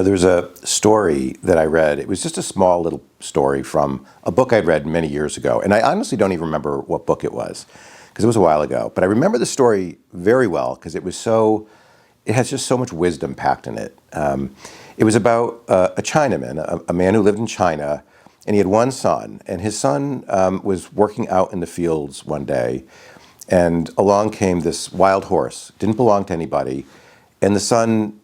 There's a story that I read. It was just a small little story from a book I'd read many years ago. And I honestly don't even remember what book it was because it was a while ago. But I remember the story very well because it has just so much wisdom packed in it. It was about a Chinaman, a man who lived in China, and he had one son. And his son was working out in the fields one day, and along came this wild horse. Didn't belong to anybody. And the son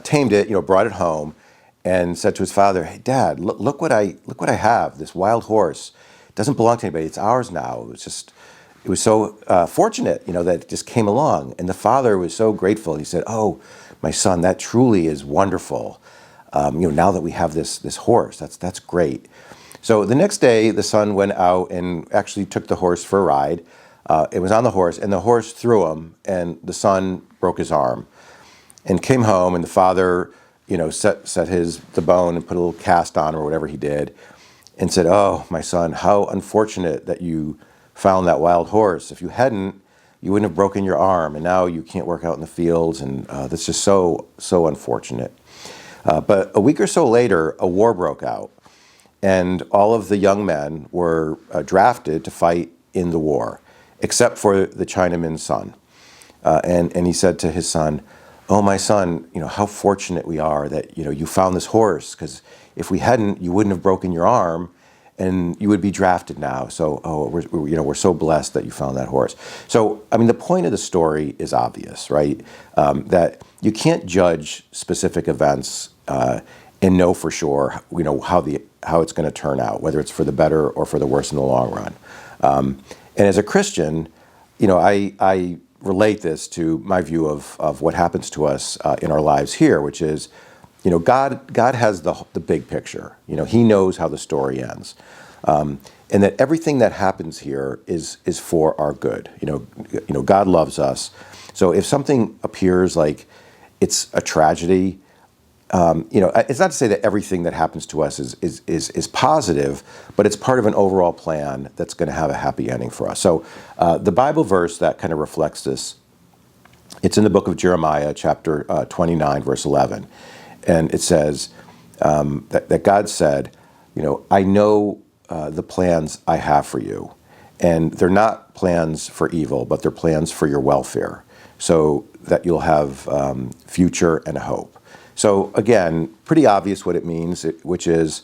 tamed it, brought it home, and said to his father, "Hey, Dad, look what I have. This wild horse. It doesn't belong to anybody. It's ours now." It was so fortunate, that it just came along. And the father was so grateful. He said, "Oh, my son, that truly is wonderful. Now that we have this horse, that's great." So the next day, the son went out and actually took the horse for a ride. It was on the horse, and the horse threw him, and the son broke his arm. And came home, and the father, set the bone and put a little cast on or whatever he did, and said, "Oh, my son, how unfortunate that you found that wild horse. If you hadn't, you wouldn't have broken your arm, and now you can't work out in the fields, and that's just so unfortunate." But a week or so later, a war broke out, and all of the young men were drafted to fight in the war, except for the Chinaman's son. And he said to his son, "Oh, my son, how fortunate we are that, you found this horse, because if we hadn't, you wouldn't have broken your arm and you would be drafted now. So, we're so blessed that you found that horse." So, the point of the story is obvious, right? That you can't judge specific events and know for sure, how it's going to turn out, whether it's for the better or for the worse in the long run. And as a Christian, I relate this to my view of what happens to us in our lives here, which is, God has the big picture. He knows how the story ends, and that everything that happens here is for our good. God loves us. So if something appears like it's a tragedy, it's not to say that everything that happens to us is positive, but it's part of an overall plan that's going to have a happy ending for us. So the Bible verse that kind of reflects this, it's in the book of Jeremiah, chapter 29, verse 11. And it says that God said, "I know the plans I have for you, and they're not plans for evil, but they're plans for your welfare, so that you'll have future and a hope." So again, pretty obvious what it means, which is,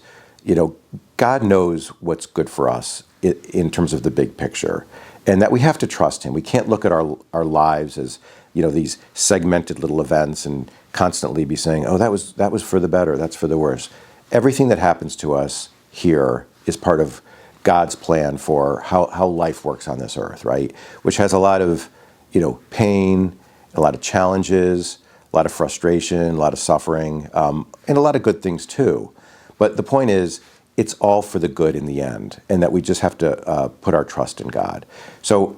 God knows what's good for us in terms of the big picture, and that we have to trust Him. We can't look at our lives as, these segmented little events and constantly be saying, "Oh, that was for the better, that's for the worse." Everything that happens to us here is part of God's plan for how life works on this earth, right? Which has a lot of, pain, a lot of challenges, a lot of frustration, a lot of suffering, and a lot of good things too. But the point is, it's all for the good in the end, and that we just have to put our trust in God. So,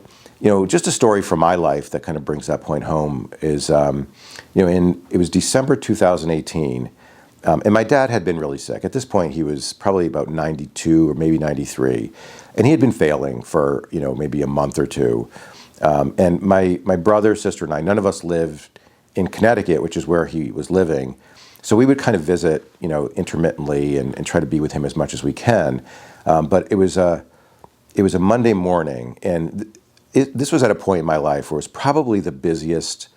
just a story from my life that kind of brings that point home is, it was December 2018, and my dad had been really sick. At this point, he was probably about 92 or maybe 93, and he had been failing for, maybe a month or two. And my brother, sister, and I, none of us lived in Connecticut, which is where he was living. So we would kind of visit, intermittently and try to be with him as much as we can. But it was a Monday morning, and this was at a point in my life where it was probably the busiest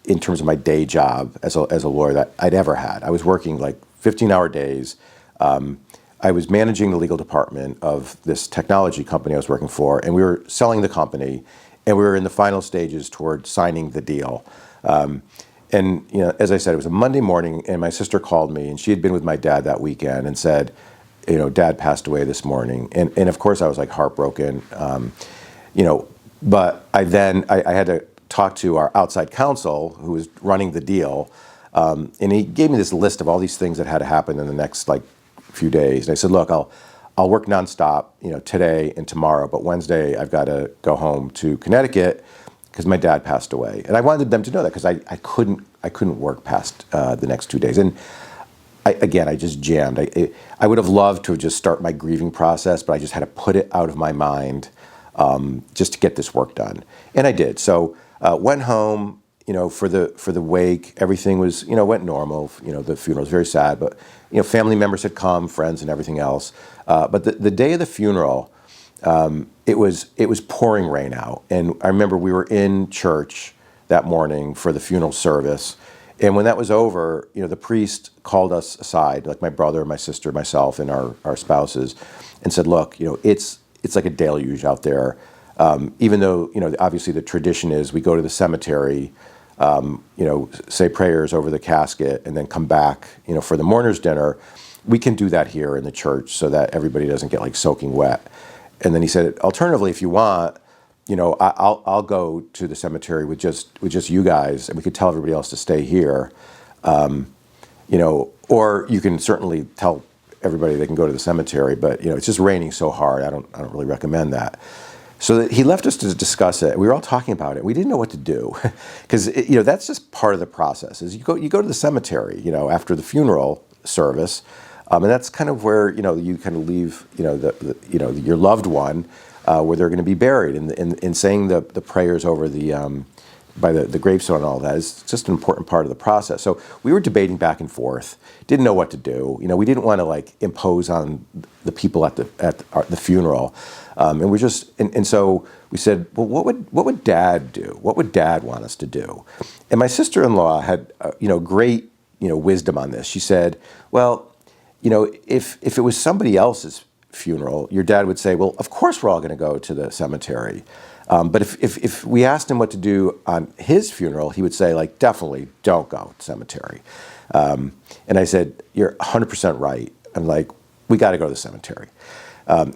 in terms of my day job as a lawyer that I'd ever had. I was working like 15-hour days. I was managing the legal department of this technology company I was working for, and we were selling the company, and we were in the final stages toward signing the deal. And as I said, it was a Monday morning, and my sister called me, and she had been with my dad that weekend and said, "Dad passed away this morning." And of course I was like heartbroken, but I had to talk to our outside counsel who was running the deal, and he gave me this list of all these things that had to happen in the next few days. And I said, "Look, I'll work nonstop, today and tomorrow, but Wednesday I've got to go home to Connecticut because my dad passed away." And I wanted them to know that because I couldn't work past the next 2 days. And I just jammed. I would have loved to just start my grieving process, but I just had to put it out of my mind just to get this work done. And I did. So went home, for the wake, everything was, went normal. The funeral was very sad, but family members had come, friends, and everything else. But the day of the funeral, it was pouring rain out, and I remember we were in church that morning for the funeral service, and when that was over, the priest called us aside, like my brother, my sister, myself, and our spouses, and said, "Look, it's like a deluge out there. Even though obviously the tradition is we go to the cemetery, say prayers over the casket, and then come back, for the mourners' dinner. We can do that here in the church so that everybody doesn't get like soaking wet." And then he said, "Alternatively, if you want, I'll go to the cemetery with just you guys, and we could tell everybody else to stay here, or you can certainly tell everybody they can go to the cemetery, but it's just raining so hard. I don't really recommend that." So he left us to discuss it. We were all talking about it. We didn't know what to do because that's just part of the process. Is you go to the cemetery, after the funeral service, and that's kind of where you kind of leave your loved one where they're going to be buried, and saying the prayers over by the gravestone and all that is just an important part of the process. So we were debating back and forth, didn't know what to do. We didn't want to like impose on the people at the funeral, and so we said, well, what would Dad do? What would Dad want us to do? And my sister-in-law had great wisdom on this. She said, well, if it was somebody else's funeral, your dad would say, well, of course we're all going to go to the cemetery. But if we asked him what to do on his funeral, he would say, like, definitely don't go to the cemetery. And I said, you're 100% right. I'm like, we got to go to the cemetery.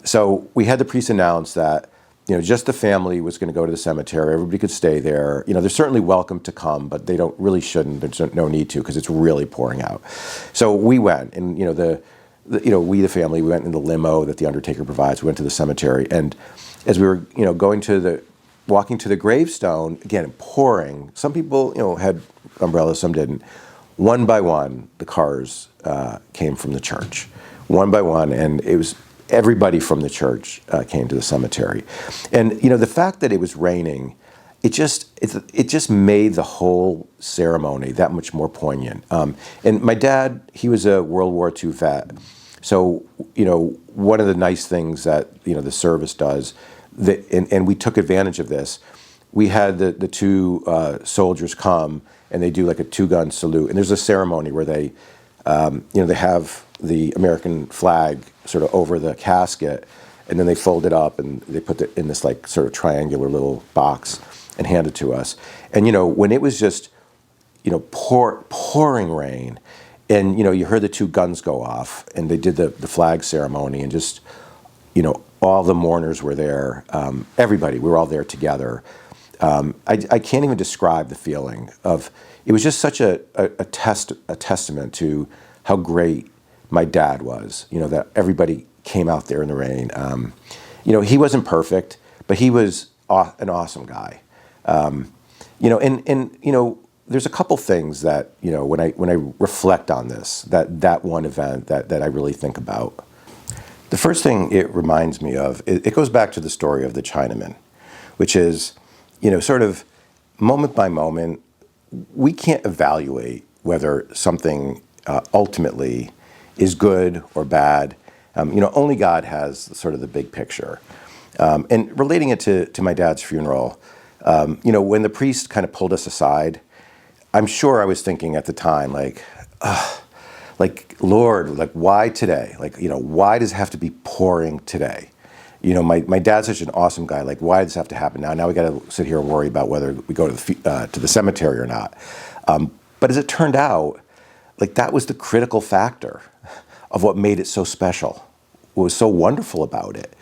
So we had the priest announce that, just the family was going to go to the cemetery. Everybody could stay there. They're certainly welcome to come, but they shouldn't. There's no need to because it's really pouring out. So we went, and we the family, we went in the limo that the undertaker provides. We went to the cemetery, and as we were walking to the gravestone, again pouring. Some people had umbrellas, some didn't. One by one, the cars came from the church, one by one, and it was. Everybody from the church came to the cemetery, and the fact that it was raining, it just made the whole ceremony that much more poignant. And my dad, he was a World War II vet, so one of the nice things that the service does, and we took advantage of this. We had the two soldiers come, and they do like a 2-gun salute, and there's a ceremony where they have the American flag sort of over the casket, and then they fold it up and they put it in this like sort of triangular little box and hand it to us. And when it was just pouring rain, and you heard the 2 guns go off, and they did the flag ceremony, and just all the mourners were there. Everybody, we were all there together. I can't even describe the feeling of. It was just such a testament to how great my dad was, that everybody came out there in the rain. He wasn't perfect, but he was an awesome guy. There's a couple things that, when I reflect on this, that one event that I really think about. The first thing it reminds me of, it goes back to the story of the Chinaman, which is, sort of moment by moment, we can't evaluate whether something ultimately is good or bad. Only God has sort of the big picture. And relating it to my dad's funeral, when the priest kind of pulled us aside, I'm sure I was thinking at the time, Lord, why today? Why does it have to be pouring today? My dad's such an awesome guy. Why does this have to happen now? Now we got to sit here and worry about whether we go to the cemetery or not. But as it turned out, that was the critical factor of what made it so special. What was so wonderful about it.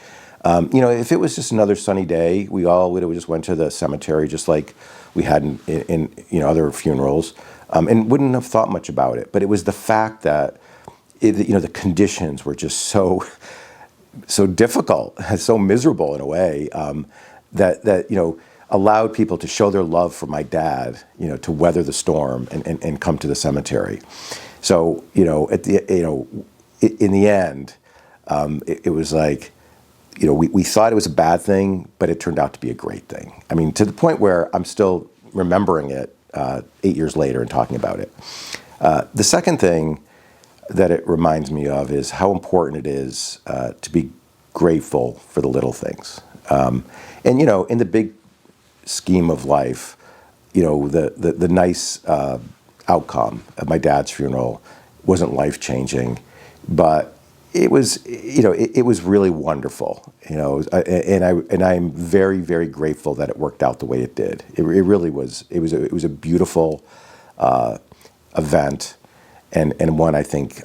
If it was just another sunny day, we all would have just went to the cemetery just like we had in other funerals, and wouldn't have thought much about it. But it was the fact that the conditions were just so difficult, so miserable in a way, that allowed people to show their love for my dad, to weather the storm and come to the cemetery. So, in the end, it was like, we thought it was a bad thing, but it turned out to be a great thing. I mean, to the point where I'm still remembering it 8 years later and talking about it. The second thing that it reminds me of is how important it is to be grateful for the little things. And in the big scheme of life, the nice outcome of my dad's funeral wasn't life changing, but it was it was really wonderful. And I'm very, very grateful that it worked out the way it did. It really was. It was a beautiful event, and one I think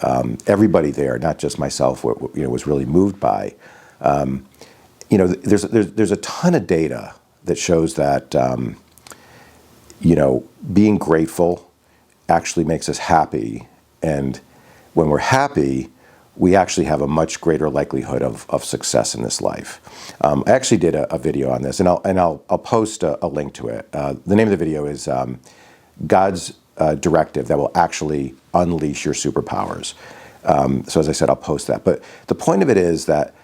everybody there, not just myself, was really moved by. There's a ton of data that shows that being grateful actually makes us happy, and when we're happy, we actually have a much greater likelihood of success in this life. I actually did a video on this, and I'll post a link to it. The name of the video is God's Directive that will actually unleash your superpowers. So as I said, I'll post that. But the point of it is that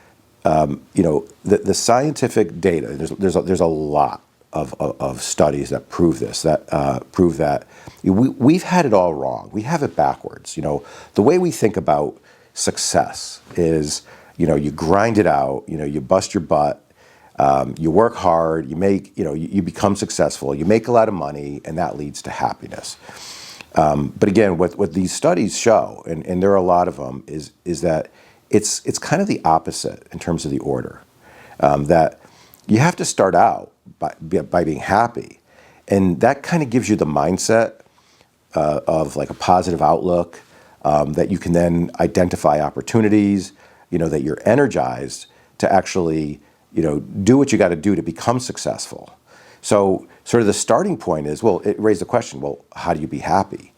the scientific data. There's a lot of studies that prove this. That prove that we've had it all wrong. We have it backwards. The way we think about success is, you grind it out. You bust your butt. You work hard. You become successful. You make a lot of money, and that leads to happiness. But again, what these studies show, and there are a lot of them, is that it's kind of the opposite in terms of the order. That you have to start out by being happy, and that kind of gives you the mindset of like a positive outlook, that you can then identify opportunities, that you're energized to actually, do what you got to do to become successful. So sort of the starting point is, well, it raised the question, well, how do you be happy?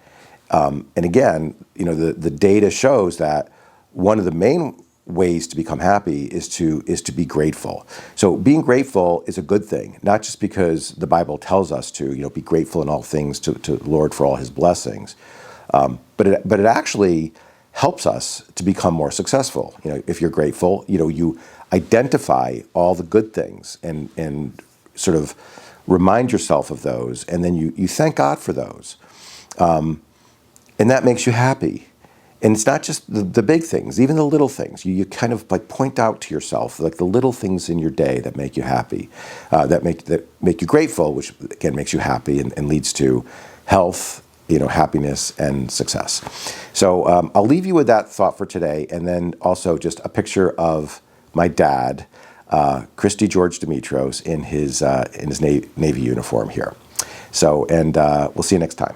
And again, the data shows that one of the main ways to become happy is to be grateful. So being grateful is a good thing, not just because the Bible tells us to, be grateful in all things to the Lord for all his blessings, but it actually helps us to become more successful. If you're grateful, you identify all the good things and sort of remind yourself of those, and then you thank God for those. And that makes you happy. And it's not just the big things, even the little things. You kind of like point out to yourself like the little things in your day that make you happy, that make you grateful, which again makes you happy and leads to health, happiness and success. So I'll leave you with that thought for today, and then also just a picture of my dad, Christy George Demetros, in his Navy uniform here. So, and we'll see you next time.